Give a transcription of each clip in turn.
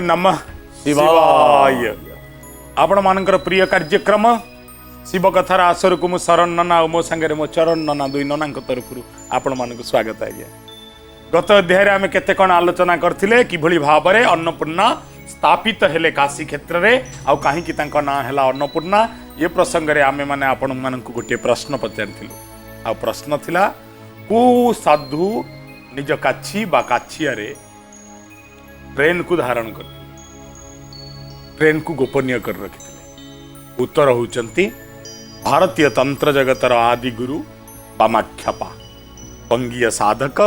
नमः शिवाय। आपण मानकर प्रिय कार्यक्रम शिव कथार आसर को मु शरण नना और मो संगे मो चरण नना दुई नना तरफ आपण मान स्वागत आज्ञा। गत अध्याय आम केते कण आलोचना करथिले किभली भाबरे अन्नपूर्णा स्थापित हेले काशी क्षेत्र रे आउ काहे कि तांको ना हैला अन्नपूर्णा। ये प्रसंग रे आमे माने आपण मानकु गोटे प्रश्न पचारथिलु। आ प्रश्न थिला को साधु निज काछी बा काछिया रे ट्रेन को धारण कर ट्रेन को गोपनीय कर रखिथिले। उत्तर होउचंती भारतीय तंत्र जगतर आदि गुरु वामाख्यापा पंगीय साधक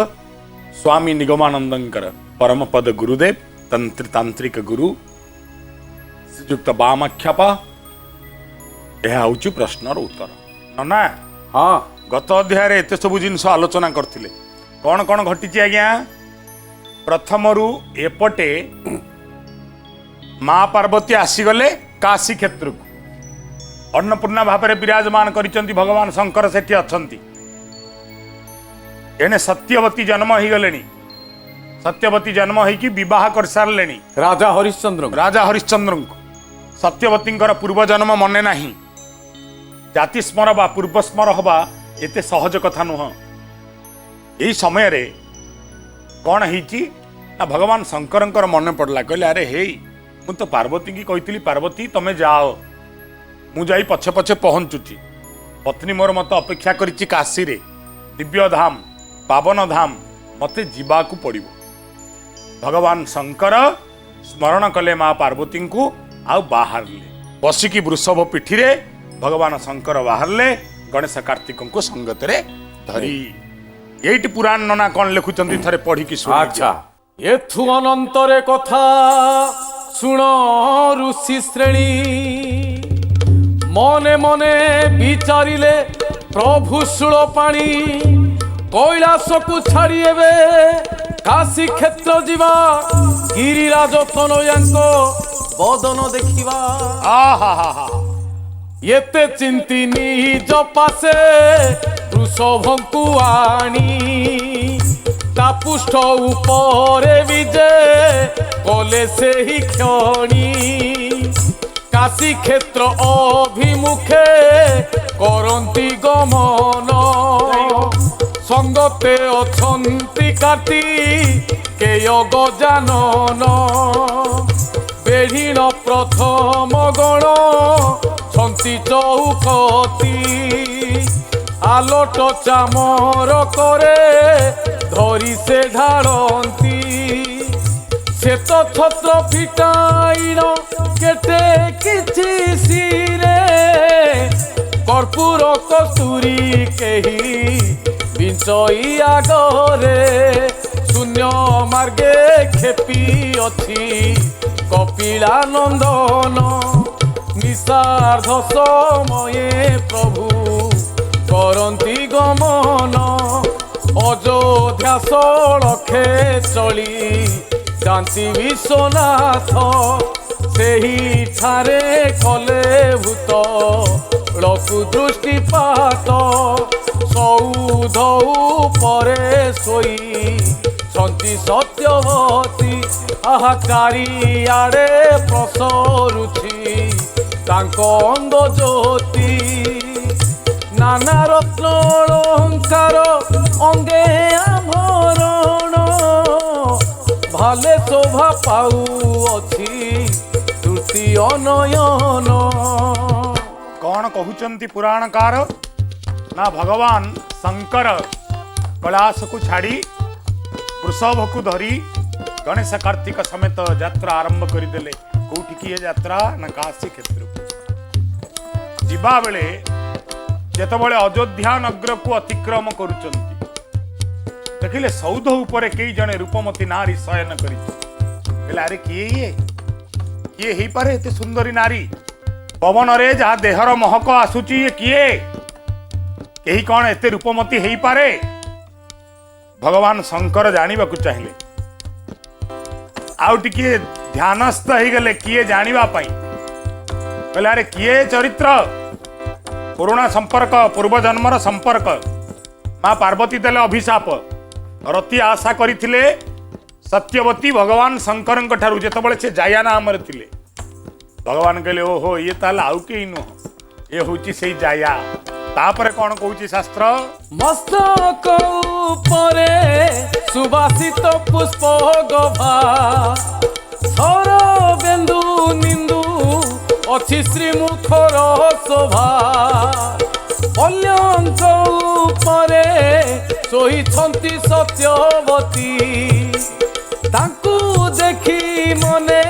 स्वामी निगमानंदंकर परम पद गुरुदेव तांत्रिक गुरु श्रीयुक्त वामाख्यापा। यह हूँ प्रश्नर उत्तर ना। हाँ गत अध्याय एत सब जिनस आलोचना करथिले कौन कौन घटी आज्ञा। प्रथम रु एपटे माँ पार्वती आसीगले काशी क्षेत्र को अन्नपूर्णा भाव में विराजमान करिसेंती भगवान शंकर सेठी अछंती। एने सत्यवती जन्म हो गले सत्यवती जन्म होगी विवाह कर सारे राजा हरिश्चंद्र को। सत्यवती पूर्व जन्म मने नहीं जाति स्मर बा पूर्व स्मर हवा एते सहज कथा नुह। यही समय रे कौन है भगवान शंकर मन पड़ला कहले अरे हे मु तो पार्वती की कही पार्वती तमे जाओ मु जाई पछे पछे पहुंचुची। पत्नी मोर मत अपेक्षा करिछि काशी रे दिव्य धाम पावन धाम मते जीवाकू पड़िबो। भगवान शंकर स्मरण कले माँ पार्वती को आउ बाहरले बसिकी वृषभ पिठी रे भगवान शंकर बाहरले गणेश कार्तिक को संगत रे धरी। एइट पुराण नना कौन लिखुचंती थरे पढ़ी की सुन। अच्छा एथु अनंतरे कथा सुण ऋषि श्रेणी मने मने विचारिले प्रभु शूल पाणी कैलाश को छाड़ी एबे काशी क्षेत्र जीवा गिरिराज तनयांको बदन देखिबा। एते चिंती निज पासे वृषभंकु आनी तापुष्ठ उपरे विजे कले से ही क्षणी काशी क्षेत्र अभिमुखे करंती गमन संगते अछंती कार्ती केय गजानन बेढ़ीन प्रथम गण छंती चौकती आलोट चामर करे धरी से ढालती श्वेत छत्र फिटाइन केटे किछि सिरे कर्पूर कस्तूरी केही बिंचई आगरे शून्य मार्गे खेपी अछि कपिलानंदन निशार्ध समये प्रभु करंती गमन अयोध्या सड़खे चली जाती विश्वनाथ सेही ठारे कले भूत लकु दृष्टिपात सौध उपरे सोई सन्ति सत्यवती आहा चारिआडे प्रसरुछि तांको अंग ज्योति नाना रत्न अलंकार अंगे आभरण भाले शोभा पाउअछि तृतीय नयन। कौन कहउचंती पुराणकार ना भगवान शंकर कैलाश को छाड़ी वृषभ को धरी गणेश कार्तिक समेत यात्रा आरंभ करदेले। कोठी की यात्रा ना काशी क्षेत्र जीवा बेले जेतबळे अयोध्या नगर को अतिक्रम करुचंती देखिले सौध उपरे कई जने रूपमती नारी शयन करी। अरे किए ही पारे एते सुंदरी नारी पवन रे जहाँ देहर महक आसुची ये किए कहीं कौन एते रूपमती ही पारे। भगवान शंकर जानिबा को चाहिए आउ टिके ध्यानस्थ हो गले किए जानिबा पाई। कहले अरे किए चरित्र पुराणा संपर्क पूर्व जन्मर संपर्क माँ पार्वती देले अभिशाप रति आशा करथिले सत्यवती भगवान शंकर ठारू जेतबळे से जाया नाम थिले भगवान कहले ओहो ये ताल आउ के नुह ये हूँ से जाया तापर कौन कहूँ शास्त्र मस्तक उपरे सुवासित पुष्प गभा सर बिंदु निंदु अच्छी श्रीमुखर शोभा पल्यंक उपरे शोईछंती सत्यवती तांकु देखी मने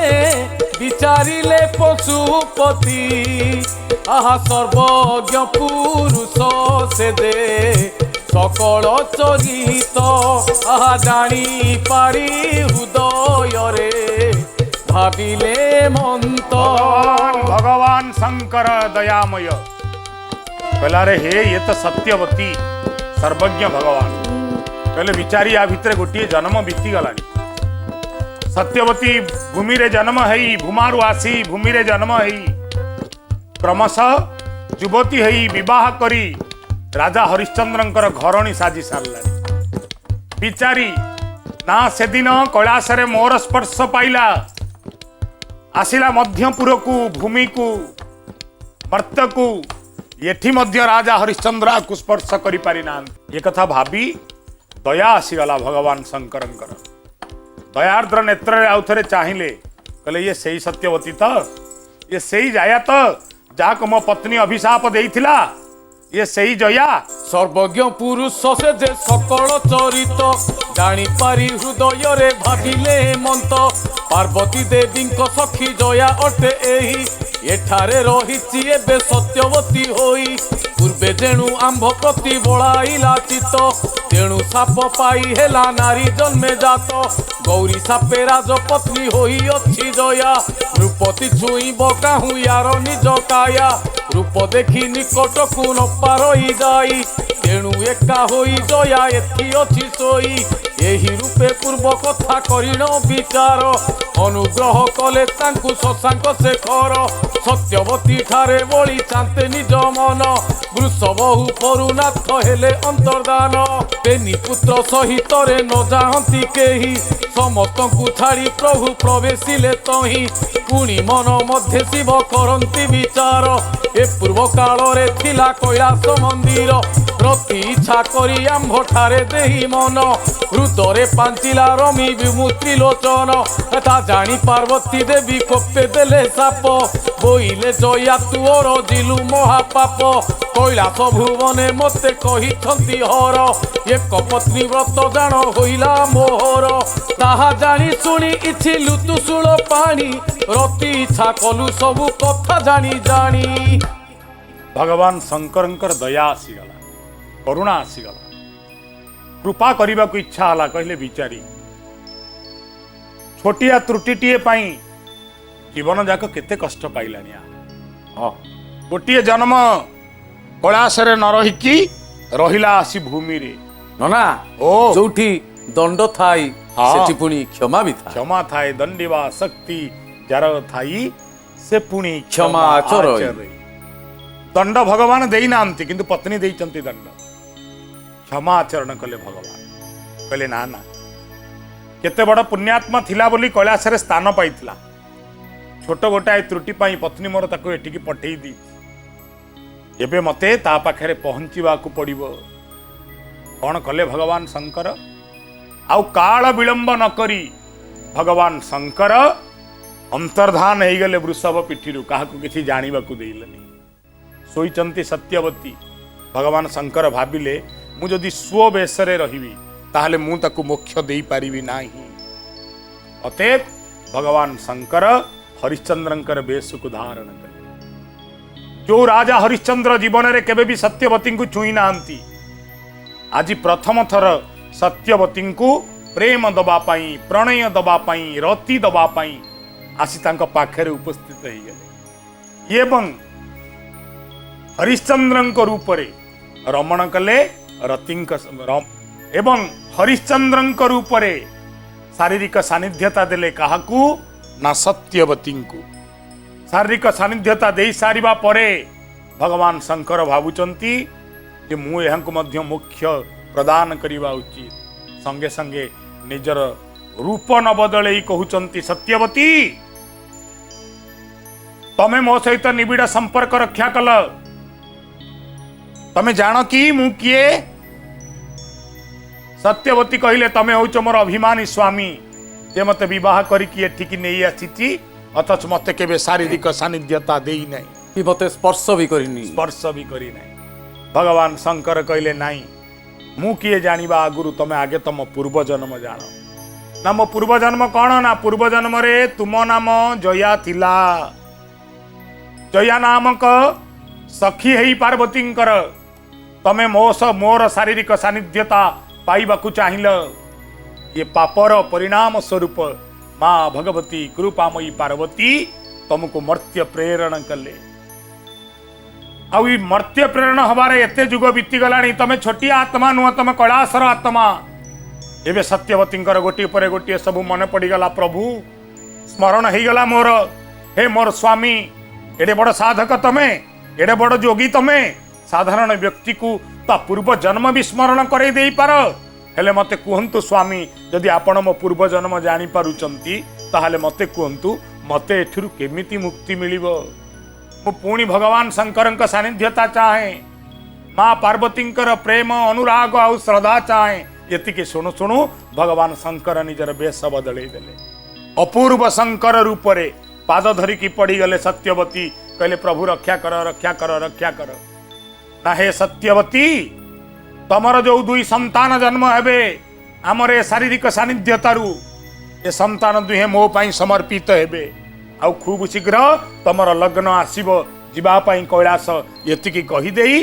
विचारिले पशुपति आहा सर्वज्ञ पुरुष से दे सकल चरित आहा जानी पारी हृदय रे भाविले मंत भगवान शंकर दयामय कहला रे हे ये तो सत्यवती सर्वज्ञ भगवान कहले विचारी आ भितर गोटे जन्म बीती गलानी सत्यवती भूमि रे जन्म है भूमारु आसी भूमि रे जन्म है क्रमशः युवती है विवाह करी राजा हरिश्चंद्रंकर घरणी साजी सारला विचारी ना से दिन कैलाश रे मोर स्पर्श पाइला आसिला मध्यपुर को भूमि को मर्त्य को एठी मध्य राजा हरिश्चंद्र को स्पर्श करि पारि ना ये कथा भाबी दया आसीगला भगवान शंकरंकर दयार्द्र नेत्र आउ थे चाहिए कहले ये सही सत्यवती तो ये सही जाया तो जाक मो पत्नी अभिशाप देइथिला ये सही जया सर्वज्ञ पुरुष से जे सकल चरित जानी पारी हृदय रे भाविले मंत पार्वती देवी सखी जया अटे एही एठारे रहिछि एबे सत्यवती होई पूर्वे जेणु आंभ प्रति बळाइला चित तेणु साप पाई हेला नारी जन्मे जात गौरी सापे राजपत्नी होई अच्छी जया नृपति छुईब काहू यार निज काया रूप देखी निकट को न पारई जाई तेणु एका होई जया एथि अछि सोई एही रूपे पूर्व कथा करिण विचार अनुग्रह कले तांकु शशांक शेखर सत्यवती ठारे बळी चांते निज मन वृषभहु परुनाथ हेले अंतर्दान तेनि पुत्र सहित रे न जाहंती केही समस्तंकु छाड़ी प्रभु प्रवेशिले तही पुणी मन मध्य शिव करंती विचार ए पूर्व काल रे थिला कैलास मंदिर प्रति इच्छा करी आंभ ठारे देही मन हृदय पांचिला रमी विमुत्री लोचन ता जानी पार्वती देवी कोपे देले साप बोइले जया तुअर जिलु महापाप कैलास भुवने मते कहिछंती हर एक पत्नी व्रत जान होइला मोहर ताहा जानी सुनी इछिलु तुसुळ पानी रति इच्छा कलु सबु कथा जानी जानी भगवान शंकरंकर दया आसीगला करुणा आसीगला कृपा करने को इच्छा हला कहले विचारी छोटिया त्रुटिटीए पाई जीवन जाक केते कष्ट पाइलानी हाँ गोटे जन्म कैलाश रे न रहिकी रहिला आसी भूमि रे नना ओ जोठी दंड थाई हाँ। सेठी पुणी क्षमा भी था क्षमा थाए दंडिवा शक्ति जार थाई से पुणी क्षमा आचरई। आचरई। दंड भगवान देई नांती किंतु पत्नी देइचंती दंड क्षमा आचरण कले भगवान कहले ना ना केते बड़ पुण्यात्मा थिला बोली कैलाश रे स्थान पाइथिला छोट गोटाए त्रुटि पाई पत्नी मोर ताको एटिकी पठेई दी एबे मते ता पाखरे पहुंचीबाकू पड़िबो कौन कले भगवान शंकर आउ काल विलंब न करी भगवान शंकर अंतर्धान हो गले वृषभ पिठिरु काहाकू किछि जानिबाकू देइलनी सोईचंती सत्यवती भगवान शंकर भाविले मु जदि स्व बेसरे रहिबी ताहले मु ताकू मोक्ष देई पारिबी नाही अतएव भगवान शंकर हरिश्चंद्रंकर बेश को धारण कले जो राजा हरिश्चंद्र जीवन रे केबे भी सत्यवती को छुई नांती आज प्रथम थर सत्यवती को प्रेम दबा पाई प्रणय दबा पाई रति दबा पाई आसी तांको पाखरे उपस्थित हो गले एवं हरिश्चंद्र रूप रे रमण कले रतिंक एवं हरिश्चंद्र रूप रे शारीरिक सानिध्यता देले काहाकू ना सत्यवती को शारीरिक सानिध्यता दे सारिबा परे भगवान शंकर भावुचंती जे मु एहांकु मध्य मुख्य प्रदान करिबा उचित संगे संगे निजर रूप न बदल कहते सत्यवती तमे मो सहित निबिड़ संपर्क रक्षा कल तमे जान कि मु किए सत्यवती कहले तमे होच मोर अभिमानी स्वामी जे मते विवाह करिकी एठिकी नहीं आसी अथच मते केबे शारीरिक सानिध्यता देई नहीं कि मते स्पर्श भी करिनी भगवान शंकर कहले नहीं मु किए जानिबा आगुरु तमे आगे तम पूर्व जन्म जान ना मो पूर्व जन्म कौन ना पूर्व जन्म रे तुम नाम जया थिला जया नामक सखी है पार्वती तमे मोर शारीरिक सानिध्यता पाइबाकू चाहिल ये पापर परिणाम स्वरूप माँ भगवती कृपामयी पार्वती तुमको मर्त्य प्रेरण कले आई मर्त्य प्रेरण हबारे एते जुग बीती गलानी तमे छोटिया आत्मा नुह तमे कैलासर आत्मा एबे सत्यवती गोटे पर गोटे सब मन पड़गला प्रभु स्मरण हो गला मोर हे मोर स्वामी एडे बड़ साधक तमे एडे बड़ जोगी तमे साधारण व्यक्ति को ता पूर्व जन्म भी स्मरण करे दे पार हेले मते कहंतु स्वामी यदि आपण मो पूर्व जन्म जानी पारुचंती ताहाले मते कहंतु मते एठिरु केमिति मुक्ति मिलिबो मु पुणी भगवान शंकर सानिध्यता चाहे माँ पार्वती प्रेम अनुराग आउ श्रद्धा चाहे ये शुणु शुणु भगवान शंकर निजर बेश बदल देले अपूर्व शंकर रूप रे पाद धरिकी पड़गले सत्यवती कहले प्रभु रक्षा कर रक्षा कर रक्षा कर ना हे सत्यवती तमर जो दुई संतान जन्म हेबे आमर ए शारीरिक सानिध्यतारू ए संतान दुहे मो पाई समर्पित हेबे आउ खूब शीघ्र तमर लग्न आसीबो जीवा पाई कैलास एतिकी कही देई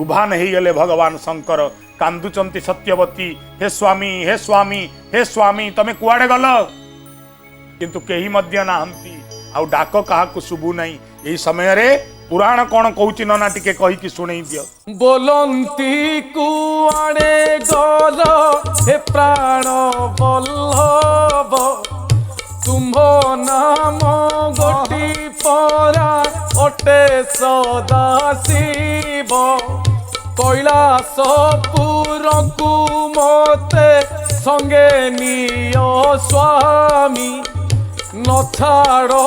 उभान हो गले भगवान शंकर कांदुचंती सत्यवती हे स्वामी हे स्वामी हे स्वामी तमे कुआडे गल किंतु केही मध्य नाहंती आउ डाक काहाकु शुभु नहीं एही समय रे पुराण कौन कहूची नना टिके कही कि सुनै दियो बोलंती कुआडे गल हे प्राण बल्लभ तुम्भो नाम गोटी परा अटे सदा शिव कैलासपुर को मते संगे नियो स्वामी न छाड़ो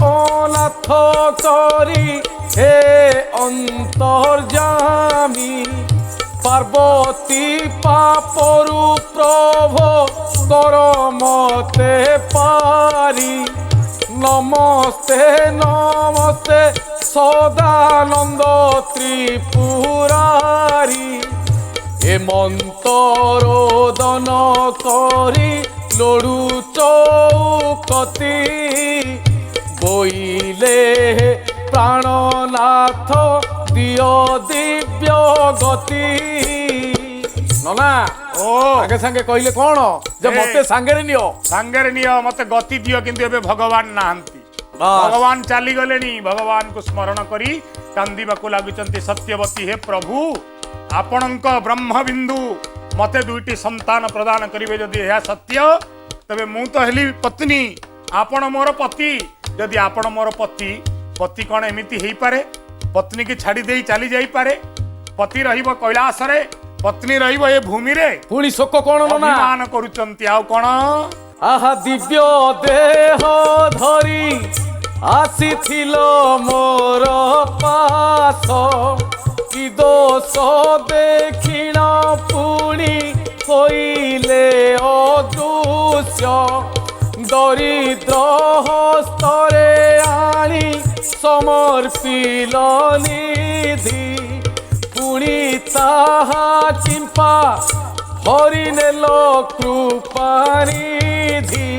अनाथ करी हे अंतर्जामी पार्वती पापरु प्रभो कर मते पारी नमस्ते नमस्ते सदानंद त्रिपुरारी हे मंत्रोदन करी लोडू चौकती बोइले प्राणनाथ दियो दिव्य गति नना ओ आगे सांगे कहले कौन जे मते सांगे नियो मते गति दियो किंतु एबे भगवान नाहंती भगवान चली गले भगवान को स्मरण करी कांदीबाकू लागुचंती सत्यवती हे प्रभु आपणक ब्रह्मबिंदु मते दुईटी संतान प्रदान करिवे जदि यह सत्य तबे मु तो हेली पत्नी आपण मोर पति जदि आपण मोर पति पति कौन एमिति हेई पारे पत्नी की छाड़ी देई चली जाई पारे पति रहिबो कैलास रे पत्नी रहिबो ए भूमि रे पुणी शोक कौन ना अभिमान करूचंती आउ कौन आहा दिव्य देह धरी आसीथिलो मोर पास कि दोष देखिण पुणी होइले अदृश्य दरिद्र हस्तरे आनी समर्पिल निधि पुणी ताहा चिंपा हरिनेल कृपानिधि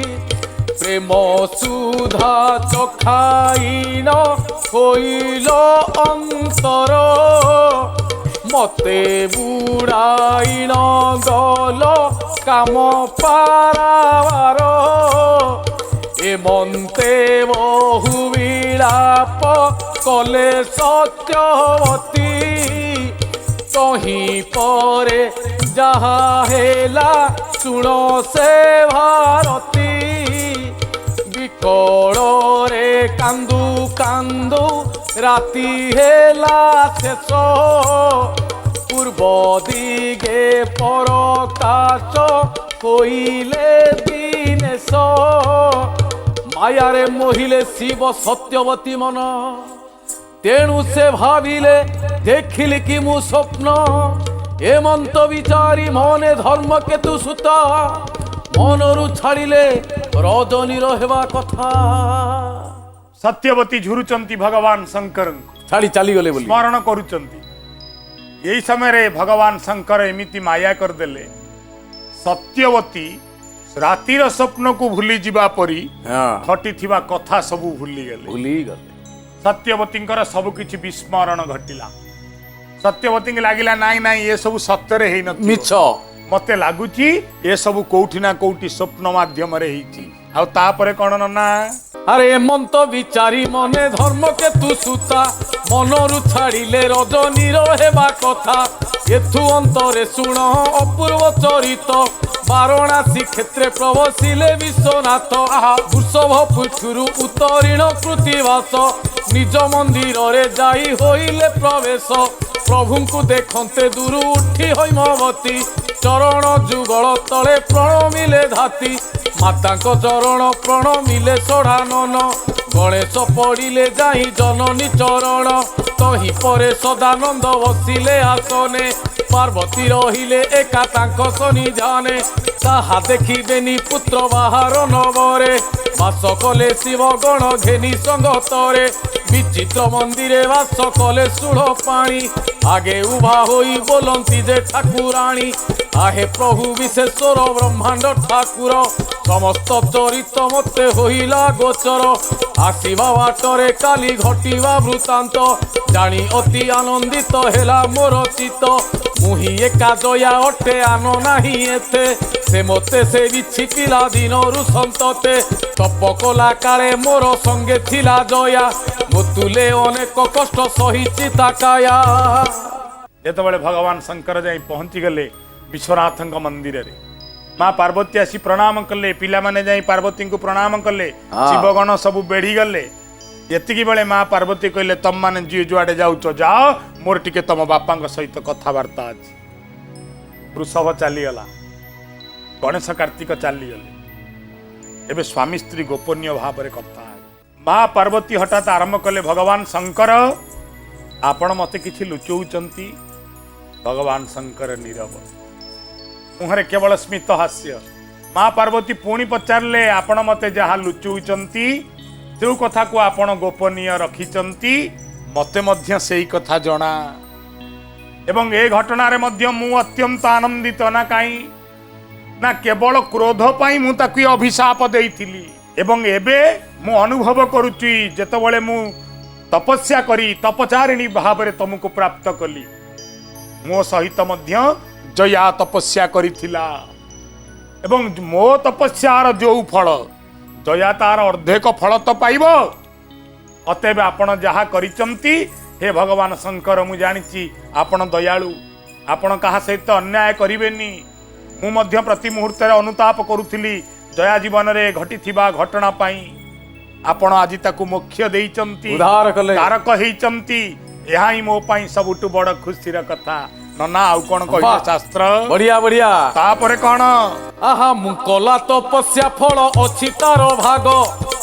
प्रेम सुधा चखाइन होइल अंतर मते बुड़ाइन गल काम पारावार ए मन्ते बहु विलाप कले सत्यवती कहीं परे जहा हेला सुनो से भारती विकल रे कांदू कांदू राति हेला शेष पूर्व दिगे परकाश होइले दिने ଛାୟାରେ ମୋହିଲେ ଶିବ ସତ୍ୟବତୀ ମନ ତେଣୁ ସେ ଭାବିଲେ ଦେଖିଲି କି ମୁଁ ସ୍ୱପ୍ନ ଏମନ୍ତ ବିଚାରି ମନେ ଧର୍ମ କେତୁ ସୁତ ମନରୁ ଛାଡ଼ିଲେ ରଜନୀର ହେବା କଥା। ସତ୍ୟବତୀ ଝୁରୁଛନ୍ତି ଭଗବାନ ଶଙ୍କରଙ୍କୁ ଛାଡ଼ି ଚାଲିଗଲେ ବୋଲି ସ୍ମରଣ କରୁଛନ୍ତି। ଏହି ସମୟରେ ଭଗବାନ ଶଙ୍କର ଏମିତି ମାୟା କରିଦେଲେ ସତ୍ୟବତୀ ରାତିର ସ୍ୱପ୍ନକୁ ଭୁଲି ଯିବା ପରି ଘଟିଥିବା କଥା ସବୁ ଭୁଲିଗଲେ। ସତ୍ୟବତୀଙ୍କର ସବୁ କିଛି ବିସ୍ମରଣ ଘଟିଲା। ସତ୍ୟବତୀଙ୍କୁ ଲାଗିଲା ନାଇଁ ନାଇଁ ଏ ସବୁ ସତ୍ୟରେ ହେଇନଥିବ, ମିଛ ମତେ ଲାଗୁଛି ଏ ସବୁ କୋଉଠି ନା କୋଉଠି ସ୍ୱପ୍ନ ମାଧ୍ୟମରେ ହେଇଛି। ଆଉ ତାପରେ କଣ ନନା ଆରେ ଏମନ୍ତ ବିଚାରି ମନେ ଧର୍ମ କେତୁ ସୁତା ମନରୁ ଛାଡ଼ିଲେ ରଜନୀର ହେବା କଥା। ଏଥୁ ଅନ୍ତରେ ଶୁଣ ଅପୂର୍ବ ଚରିତ ବାରଣାସୀ କ୍ଷେତ୍ରେ ପ୍ରବସିଲେ ବିଶ୍ୱନାଥ ବୃଷଭ ପୃଷ୍ଠରୁ ଉତ୍ତରୀଣ କୃତିବାସ ନିଜ ମନ୍ଦିରରେ ଯାଇ ହୋଇଲେ ପ୍ରବେଶ ପ୍ରଭୁଙ୍କୁ ଦେଖନ୍ତେ ଦୂରୁ ଉଠି হৈମବତୀ ଚରଣ ଯୁଗଳ ତଳେ ପ୍ରଣମିଲେ ଧାତି ମାତାଙ୍କ ଚରଣ ପ୍ରଣମିଲେ ଷଡ଼ାନନ ଗଣେଶ ପଡ଼ିଲେ ଯାଇ ଜନନୀ ଚରଣ ତହିଁ ପରେ ସଦାନନ୍ଦ ବସିଲେ ଆସନେ ପାର୍ବତୀ ରହିଲେ ଏକା ତାଙ୍କ ସନ୍ନିଧାନେ ତାହା ଦେଖିବେନି ପୁତ୍ର ବାହାର ନବରେ ବାସ କଲେ ଶିବ ଗଣ ଘେନି ସଙ୍ଗତରେ ବିଚିତ୍ର ମନ୍ଦିରେ ବାସ କଲେ ସୁଢ଼ ପାଣି ଆଗେ ଉଭା ହୋଇ ବୋଲନ୍ତି ଯେ ଠାକୁରାଣୀ आहे प्रभु विशेश्वर ब्रह्मांड ठाकुर समस्त चरित मते होइला गोचर आसीबा बाटरे काली घटिबा वृत्तांत जानी अति आनंदित हेला मोर चित्त मुही एका दया अटे आन नाही एथे से मते से बिछि पिला दिनरु संतते तप कला काले मोर संगे थिला जया मुतुले अनेक कष्ट सहिछि ताकाया। जेतबेले भगवान शंकर जाई पहुंची गले विश्वनाथ मंदिर रे माँ पार्वती आसी प्रणाम कले पिला माने जाई पार्वती को प्रणाम कले शिवगण सब बेढ़ी गले। एतिकी बेले माँ पार्वती कहले तम माने जी जुआडे जाउच जाओ मोर टिके तम बापा सहित कथबार्ता अछि। वृषभ चली गला गणेश कार्तिक चली गले एबे स्वामी स्त्री गोपनीय भाव में कथा माँ पार्वती हठात आरंभ कले भगवान शंकर आपण मते किछि लुचौचंती। भगवान शंकर नीरव मुहरे केवल स्मित हास्य। माँ पार्वती पुणी पचारे आपण मते जहा लुचुचंती जो कथा को आपण गोपनीय रखिचंती मते मध्य सेई कथा जणा एवं ए घटना रे मध्य मु अत्यंत आनंदित ना काई ना केवल क्रोध पाई मु ताकु अभिशाप देइथिली एवं एबे मु अनुभव करूची जेतबेले मु तपस्या करी तपचारिणी भाव रे तुमको प्राप्त कली मो सहित मध्य जया तपस्या करिथिला एवं मो तपस्यार जो फल जया तार अर्धेक फल तो पाइब। अतएव आपण जहा करिचंती हे भगवान शंकर मु जानिची आपण दयालु आपण कहा सहित अन्याय करिवेनी। मु मध्य प्रति मुहूर्त अनुताप करुथिली जया जीवन रे घटिथिबा घटना पाई आपण आज ताकू मोक्ष देइचंती उद्धार कले कारक हेइचंती। एहा ही मो पाई सबुटु बड़ खुशीर कथा नना आउ कोन कहिला शास्त्र बढ़िया बढ़िया तापरे कोन आहा मु कला तपस्या फल अछि तार भाग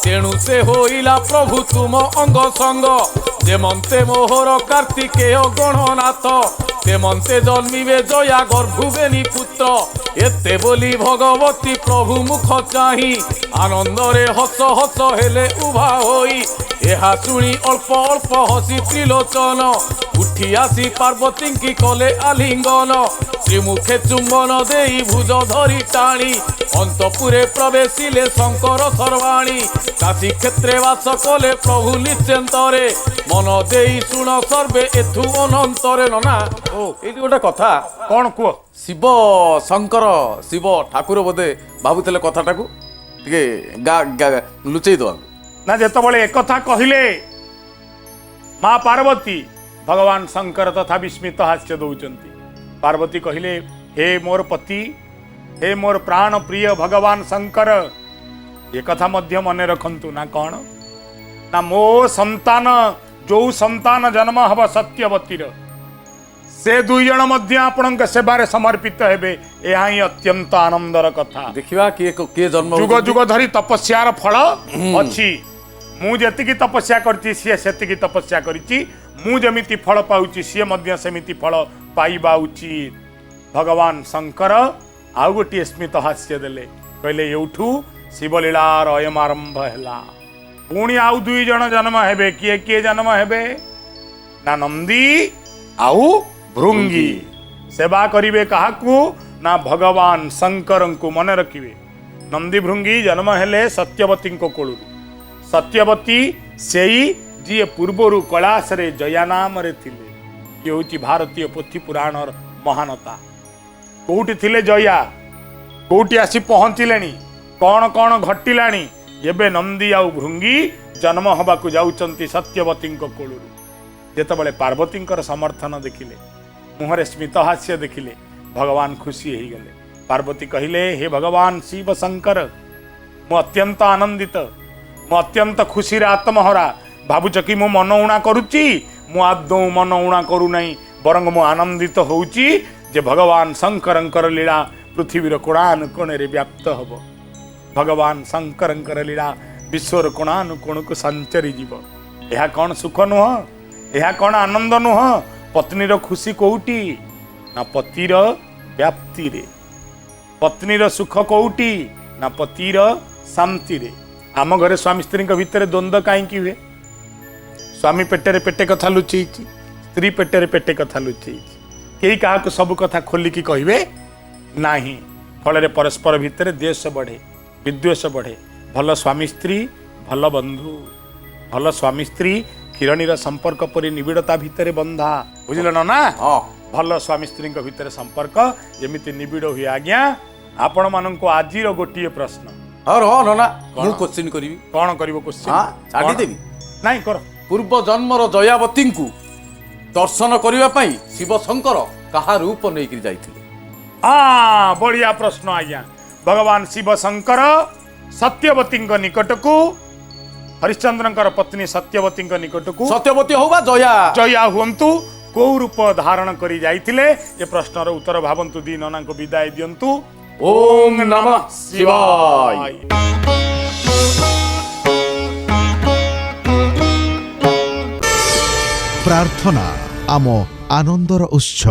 तेणु से होइला प्रभु तुम अंग संग जेमंते मोहर कार्तिकेय गणनाथ तेमंते जन्मिबे जया गर्भुबेनी पुत्र एते बोली भगवती प्रभु मुख चाही आनंदरे हस हस हेले उभा होई एहा सुनी अल्प अल्प हसी त्रिलोचन उठी आसी पार्वती की कले आलिंगन श्रीमुखे चुंबन देई भुज धरी टाणी अंतपुरे प्रवेशिले शंकर सर्वाणी काशी क्षेत्रे वास कले प्रभु निश्चिंतरे मन देई शुण सर्वे एथु अनंतरे नना ओ एटी गोटे कथा कोन कुओ शिव शंकर शिव ठाकुर बोधे भाबुतले कथाटाकू टिके गा लुचेई दो ना जेतबेले एकथा कहिले माँ पार्वती भगवान शंकर तथा विस्मित हास्य दौचंती। पार्वती कहिले हे मोर पति हे मोर प्राण प्रिय भगवान शंकर ये कथा मध्य मने रखंतु ना कौन ना मो संतान जो संतान जन्म हब सत्यवतीर से दुई जन मध्य आपणक सेवारे समर्पित हेबे ଏହା ହିଁ ଅତ୍ୟନ୍ତ ଆନନ୍ଦର କଥା। देखिबा किए जन्म ଯୁଗ ଯୁଗ ଧରି ତପସ୍ୟାର ଫଳ ଅଛି। ମୁଁ ଯେତିକି ତପସ୍ୟା କରିଛି ସିଏ ସେତିକି ତପସ୍ୟା କରିଛି। ମୁଁ ଯେମିତି ଫଳ ପାଉଛି ସିଏ ମଧ୍ୟ ସେମିତି ଫଳ ପାଇବା ଉଚିତ। ଭଗବାନ ଶଙ୍କର ଆଉ ଗୋଟିଏ ସ୍ମିତ ହାସ୍ୟ ଦେଲେ, କହିଲେ ଏଉଠୁ ଶିବଲୀଳାର ଅୟମ ଆରମ୍ଭ ହେଲା। ପୁଣି ଆଉ ଦୁଇ ଜଣ ଜନ୍ମ ହେବେ। କିଏ କିଏ ଜନ୍ମ ହେବେ ନା ନନ୍ଦୀ ଆଉ ଭୃଙ୍ଗୀ। ସେବା କରିବେ କାହାକୁ ନା ଭଗବାନ ଶଙ୍କରଙ୍କୁ। ମନେ ରଖିବେ, ନନ୍ଦୀ ଭୃଙ୍ଗୀ ଜନ୍ମ ହେଲେ ସତ୍ୟବତୀଙ୍କ କୋଳରୁ। ସତ୍ୟବତୀ ସେଇ ଯିଏ ପୂର୍ବରୁ କୈଳାସରେ ଜୟା ନାମରେ ଥିଲେ। ଇଏ ହେଉଛି ଭାରତୀୟ ପୋଥି ପୁରାଣର ମହାନତା। କୋଉଠି ଥିଲେ ଜୟା, କୋଉଠି ଆସି ପହଞ୍ଚିଲେଣି, କ'ଣ କ'ଣ ଘଟିଲାଣି। ଏବେ ନନ୍ଦୀ ଆଉ ଭୃଙ୍ଗୀ ଜନ୍ମ ହେବାକୁ ଯାଉଛନ୍ତି ସତ୍ୟବତୀଙ୍କ କୋଳରୁ। ଯେତେବେଳେ ପାର୍ବତୀଙ୍କର ସମର୍ଥନ ଦେଖିଲେ, ମୁହଁରେ ସ୍ମିତ ହାସ୍ୟ ଦେଖିଲେ, ଭଗବାନ ଖୁସି ହେଇଗଲେ। ପାର୍ବତୀ କହିଲେ, ହେ ଭଗବାନ ଶିବ ଶଙ୍କର, ମୁଁ ଅତ୍ୟନ୍ତ ଆନନ୍ଦିତ, ମୁଁ ଅତ୍ୟନ୍ତ ଖୁସିରେ ଆତ୍ମହରା। ଭାବୁଛ କି ମୁଁ ମନ ଉଣା କରୁଛି? ମୁଁ ଆଦୌ ମନ ଉଣା କରୁନାହିଁ, ବରଂ ମୁଁ ଆନନ୍ଦିତ ହେଉଛି ଯେ ଭଗବାନ ଶଙ୍କରଙ୍କର ଲୀଳା ପୃଥିବୀର କୋଣାନୁକୋଣରେ ବ୍ୟାପ୍ତ ହେବ। ଭଗବାନ ଶଙ୍କରଙ୍କର ଲୀଳା ବିଶ୍ୱର କୋଣାନୁକୋଣକୁ ସଞ୍ଚରି ଯିବ। ଏହା କ'ଣ ସୁଖ ନୁହଁ? ଏହା କ'ଣ ଆନନ୍ଦ ନୁହଁ? ପତ୍ନୀର ଖୁସି କୋଉଠି ନା ପତିର ବ୍ୟାପ୍ତିରେ। ପତ୍ନୀର ସୁଖ କୋଉଠି ନା ପତିର ଶାନ୍ତିରେ। ଆମ ଘରେ ସ୍ୱାମୀ ସ୍ତ୍ରୀଙ୍କ ଭିତରେ ଦ୍ୱନ୍ଦ୍ୱ କାହିଁକି ହୁଏ? ସ୍ୱାମୀ ପେଟରେ ପେଟେ କଥା ଲୁଚେଇଛି, ସ୍ତ୍ରୀ ପେଟରେ ପେଟେ କଥା ଲୁଚେଇଛି। କେହି କାହାକୁ ସବୁ କଥା ଖୋଲିକି କହିବେ ନାହିଁ। ଫଳରେ ପରସ୍ପର ଭିତରେ ଦ୍ୱେଷ ବଢ଼େ, ବିଦ୍ୱେଷ ବଢ଼େ। ଭଲ ସ୍ୱାମୀ ସ୍ତ୍ରୀ ଭଲ ବନ୍ଧୁ। ଭଲ ସ୍ୱାମୀ ସ୍ତ୍ରୀ କିରଣୀର ସମ୍ପର୍କ ପରି ନିବିଡ଼ତା ଭିତରେ ବନ୍ଧା। ବୁଝିଲ ନା? ହଁ। ଭଲ ସ୍ୱାମୀ ସ୍ତ୍ରୀଙ୍କ ଭିତରେ ସମ୍ପର୍କ ଯେମିତି ନିବିଡ଼ ହୁଏ। ଆଜ୍ଞା, ଆପଣମାନଙ୍କୁ ଆଜିର ଗୋଟିଏ ପ୍ରଶ୍ନ। ହଁ ରହ ନନା, ମୁଁ କ୍ୱେଶ୍ଚିନ୍ କରିବି। କ'ଣ କରିବ କୋଶ୍ଚିନ୍? ହଁ, ଛାଡ଼ିଦେବି। ନାଇଁ କର। ପୂର୍ବ ଜନ୍ମର ଜୟାବତୀଙ୍କୁ ଦର୍ଶନ କରିବା ପାଇଁ ଶିବ ଶଙ୍କର କାହା ରୂପ ନେଇକରି ଯାଇଥିଲେ? ବଢିଆ ପ୍ରଶ୍ନ ଆଜ୍ଞା। ଭଗବାନ ଶିବ ଶଙ୍କର ସତ୍ୟବତୀଙ୍କ ନିକଟକୁ, ହରିଶ୍ଚନ୍ଦ୍ରଙ୍କର ପତ୍ନୀ ସତ୍ୟବତୀଙ୍କ ନିକଟକୁ ସତ୍ୟବତୀ ହଉ ବା ଜୟା ଜୟା ହୁଅନ୍ତୁ, କୋଉ ରୂପ ଧାରଣ କରି ଯାଇଥିଲେ? ଏ ପ୍ରଶ୍ନର ଉତ୍ତର ଭାବନ୍ତୁ। ଦି ନନାଙ୍କୁ ବିଦାୟ ଦିଅନ୍ତୁ। ଓମ୍ ନମଃ ଶିବାୟ। ପ୍ରାର୍ଥନା ଆମ ଆନନ୍ଦର ଉତ୍ସ।